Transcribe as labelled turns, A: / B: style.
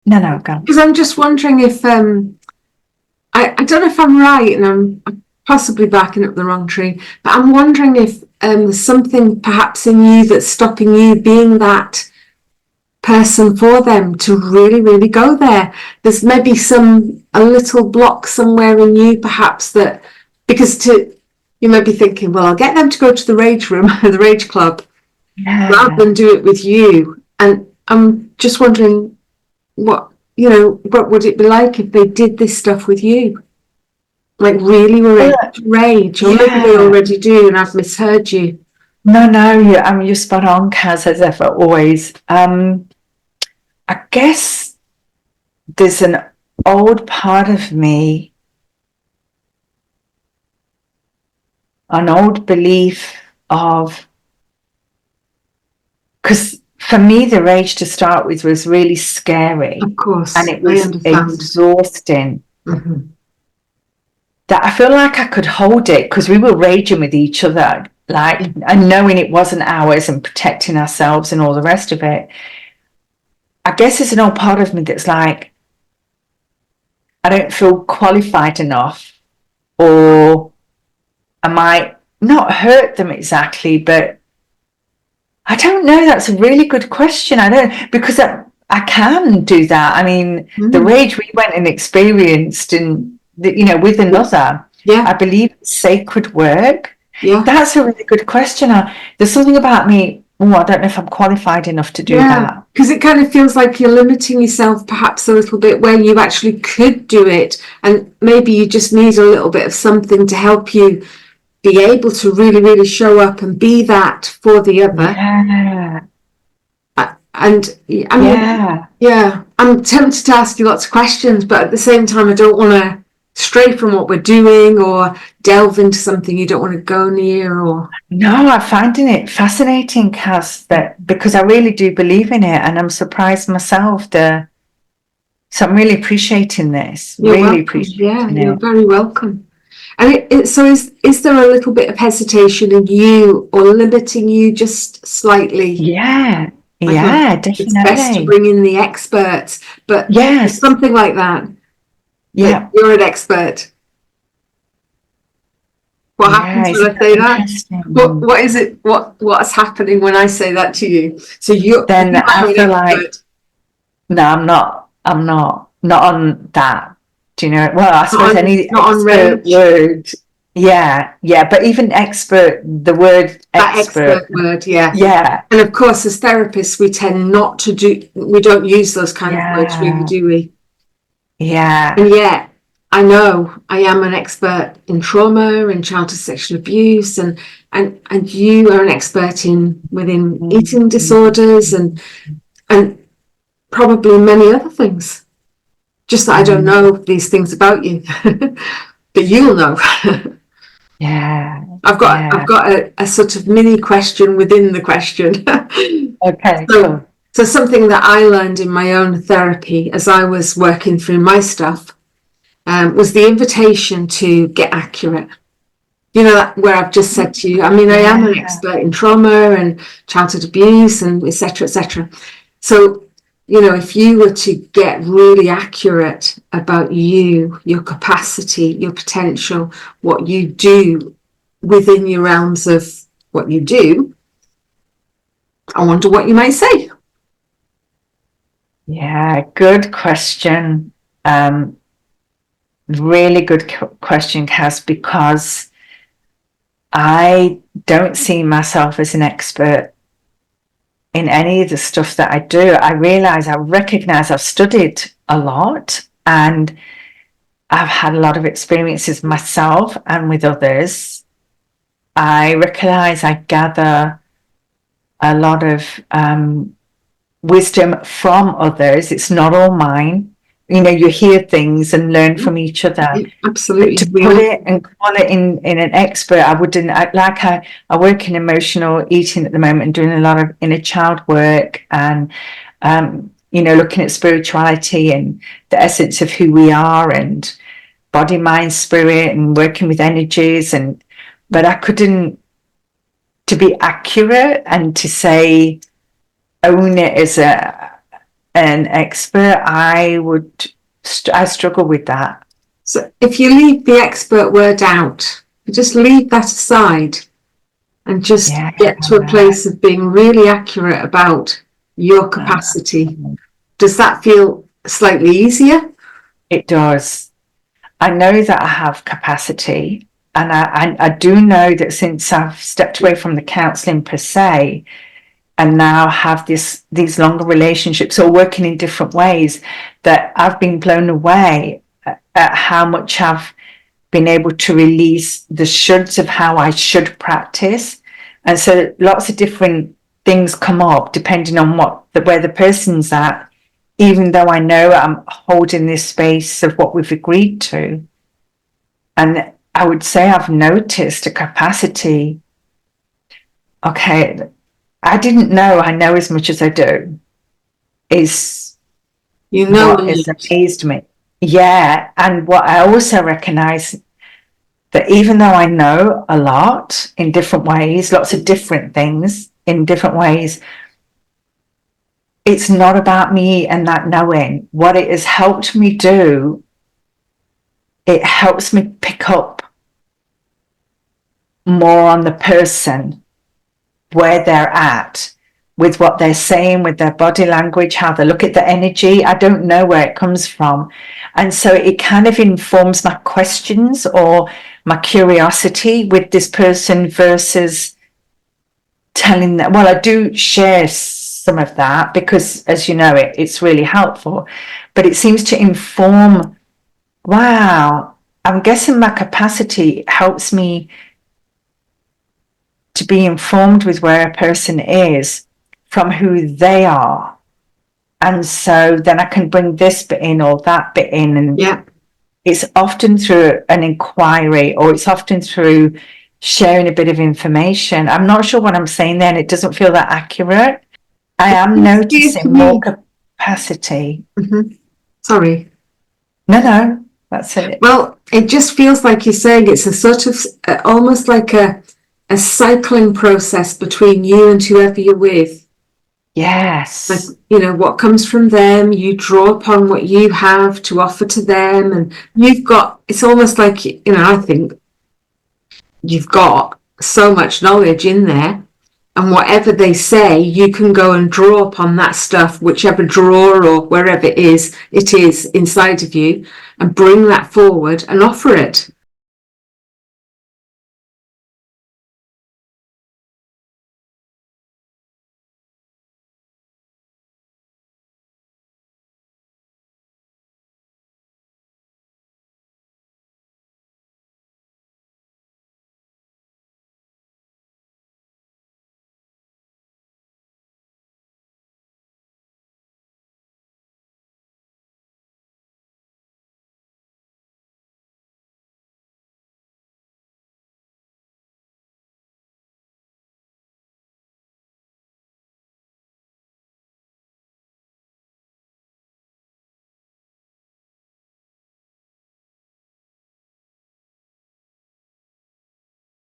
A: No, go.
B: Because I'm just wondering if I don't know if I'm right, and I'm possibly backing up the wrong tree, but I'm wondering if there's something perhaps in you that's stopping you being that person for them to really, really go there. There's maybe a little block somewhere in you, perhaps, that because you might be thinking, well, I'll get them to go to the rage room, the rage club, rather than do it with you. And I'm just wondering what would it be like if they did this stuff with you? Like really were able to rage, or maybe they already do and I've misheard you.
A: No, you're spot on, Kaz, as ever, always. I guess there's an old part of me, an old belief of, because for me, the rage to start with was really scary.
B: Of course,
A: and it was exhausting.
B: Mm-hmm.
A: That I feel like I could hold it because we were raging with each other, like, and knowing it wasn't ours and protecting ourselves and all the rest of it. I guess there's an old part of me that's like, I don't feel qualified enough, or I might not hurt them exactly, but I don't know. That's a really good question. I don't, because I can do that. I mean, the rage we went and experienced and, with another, I believe it's sacred work.
B: Yeah.
A: That's a really good question. There's something about me, I don't know if I'm qualified enough to do that.
B: Because it kind of feels like you're limiting yourself perhaps a little bit where you actually could do it, and maybe you just need a little bit of something to help you be able to really, really show up and be that for the other.
A: Yeah.
B: And I mean, I'm tempted to ask you lots of questions, but at the same time, I don't want to stray from what we're doing or delve into something you don't want to go near. Or
A: no, I'm finding it fascinating, Kaz, because I really do believe in it, and I'm surprised myself. So I'm really appreciating this.
B: You're
A: really
B: welcome.
A: appreciating
B: it. You're very welcome. And so is there a little bit of hesitation in you or limiting you just slightly?
A: Yeah, definitely.
B: It's best to bring in the experts, but something like that.
A: Yeah.
B: You're an expert. What happens when I say that? What is it? What's happening when I say that to you? So
A: then I feel like, no, I'm not on that. Do you know? Well, I suppose any expert word. Yeah, but even expert, the word expert
B: word, and of course, as therapists, we tend not to we don't use those kind of words, really, do we?
A: Yeah.
B: And yet, I know I am an expert in trauma and childhood sexual abuse, and you are an expert within eating disorders and probably many other things. Just that I don't know these things about you, but you'll know.
A: Yeah.
B: I've got a sort of mini question within the question.
A: Okay.
B: So something that I learned in my own therapy as I was working through my stuff was the invitation to get accurate. You know, where I've just said to you, I mean, I am an expert in trauma and childhood abuse and et cetera, et cetera. So, if you were to get really accurate about you, your capacity, your potential, what you do within your realms of what you do, I wonder what you might say.
A: Yeah, good question. Really good question, Kaz, because I don't see myself as an expert in any of the stuff that I do. I recognize I've studied a lot and I've had a lot of experiences myself and with others. I recognize I gather a lot of wisdom from others. It's not all mine. You hear things and learn from each other.
B: Absolutely.
A: But to put it and call it in an expert, I wouldn't. I work in emotional eating at the moment and doing a lot of inner child work and, looking at spirituality and the essence of who we are and body, mind, spirit and working with energies. But I couldn't, to be accurate and to say, own it as an expert, I struggle with that.
B: So if you leave the expert word out, you just leave that aside and just get to a place of being really accurate about your capacity. Does that feel slightly easier?
A: It does. I know that I have capacity, and I do know that since I've stepped away from the counselling per se, and now have these longer relationships or working in different ways, that I've been blown away at how much I've been able to release the shoulds of how I should practice. And so lots of different things come up depending on where the person's at, even though I know I'm holding this space of what we've agreed to. And I would say I've noticed a capacity. Okay, I didn't know I know as much as I do is what has amazed me. Yeah, and what I also recognise, that even though I know a lot in different ways, lots of different things in different ways, it's not about me and that knowing. What it has helped me do, it helps me pick up more on the person, where they're at, with what they're saying, with their body language, how they look at the energy. I don't know where it comes from. And so it kind of informs my questions or my curiosity with this person versus telling them. Well, I do share some of that because, as you know, it's really helpful. But it seems to inform, wow, I'm guessing my capacity helps me to be informed with where a person is from who they are. And so then I can bring this bit in or that bit in. And it's often through an inquiry, or it's often through sharing a bit of information. I'm not sure what I'm saying there, and it doesn't feel that accurate. I am noticing more capacity.
B: Mm-hmm. Sorry.
A: No, that's it.
B: Well, it just feels like you're saying it's a sort of almost like a cycling process between you and whoever you're with.
A: Yes.
B: Like, you know, what comes from them, you draw upon what you have to offer to them, and you've got, it's almost like, you know, I think you've got so much knowledge in there, and whatever they say, you can go and draw upon that stuff, whichever drawer or wherever it is inside of you, and bring that forward and offer it.